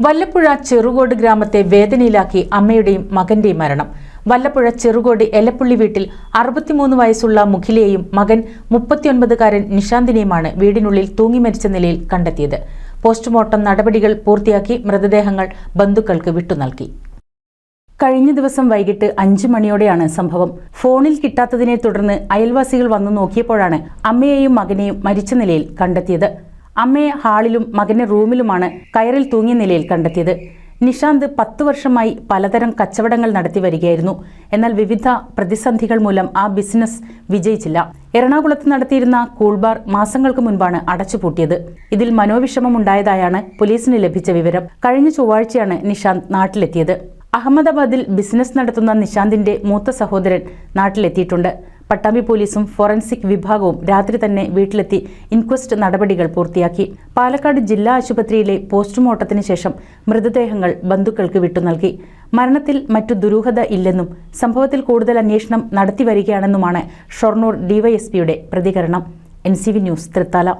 വല്ലപ്പുഴ ചെറുകോട് ഗ്രാമത്തെ വേദനയിലാക്കി അമ്മയുടെയും മകന്റെയും മരണം. വല്ലപ്പുഴ ചെറുകോട് എലപ്പുള്ളി വീട്ടിൽ 63 വയസ്സുള്ള മുഖിലയെയും മകൻ 39കാരൻ നിഷാന്തിനെയുമാണ് വീടിനുള്ളിൽ തൂങ്ങി മരിച്ച നിലയിൽ കണ്ടെത്തിയത്. പോസ്റ്റ്മോർട്ടം നടപടികൾ പൂർത്തിയാക്കി മൃതദേഹങ്ങൾ ബന്ധുക്കൾക്ക് വിട്ടുനൽകി. കഴിഞ്ഞ ദിവസം വൈകിട്ട് 5 മണിയോടെയാണ് സംഭവം. ഫോണിൽ കിട്ടാത്തതിനെ തുടർന്ന് അയൽവാസികൾ വന്നു നോക്കിയപ്പോഴാണ് അമ്മയെയും മകനെയും മരിച്ച നിലയിൽ കണ്ടെത്തിയത്. അമ്മയെ ഹാളിലും മകനെ റൂമിലുമാണ് കയറിൽ തൂങ്ങിയ നിലയിൽ കണ്ടെത്തിയത്. നിഷാന്ത് 10 വർഷമായി പലതരം കച്ചവടങ്ങൾ നടത്തി വരികയായിരുന്നു. എന്നാൽ വിവിധ പ്രതിസന്ധികൾ മൂലം ആ ബിസിനസ് വിജയിച്ചില്ല. എറണാകുളത്ത് നടത്തിയിരുന്ന കൂൾബാർ മാസങ്ങൾക്ക് മുൻപാണ് അടച്ചുപൂട്ടിയത്. ഇതിൽ മനോവിഷമമുണ്ടായതായാണ് പോലീസിന് ലഭിച്ച വിവരം. കഴിഞ്ഞ ചൊവ്വാഴ്ചയാണ് നിഷാന്ത് നാട്ടിലെത്തിയത്. അഹമ്മദാബാദിൽ ബിസിനസ് നടത്തുന്ന നിഷാന്തിന്റെ മൂത്ത സഹോദരൻ നാട്ടിലെത്തിയിട്ടുണ്ട്. പട്ടാമ്പി പോലീസും ഫോറൻസിക് വിഭാഗവും രാത്രി തന്നെ വീട്ടിലെത്തി ഇൻക്വസ്റ്റ് നടപടികൾ പൂർത്തിയാക്കി. പാലക്കാട് ജില്ലാ ആശുപത്രിയിലെ പോസ്റ്റ്മോർട്ടത്തിന് ശേഷം മൃതദേഹങ്ങൾ ബന്ധുക്കൾക്ക് വിട്ടുനൽകി. മരണത്തിൽ മറ്റു ദുരൂഹത ഇല്ലെന്നും സംഭവത്തിൽ കൂടുതൽ അന്വേഷണം നടത്തിവരികയാണെന്നുമാണ് ഷൊർണൂർ ഡിവൈഎസ്പിയുടെ പ്രതികരണം. NCV news, Thrithala.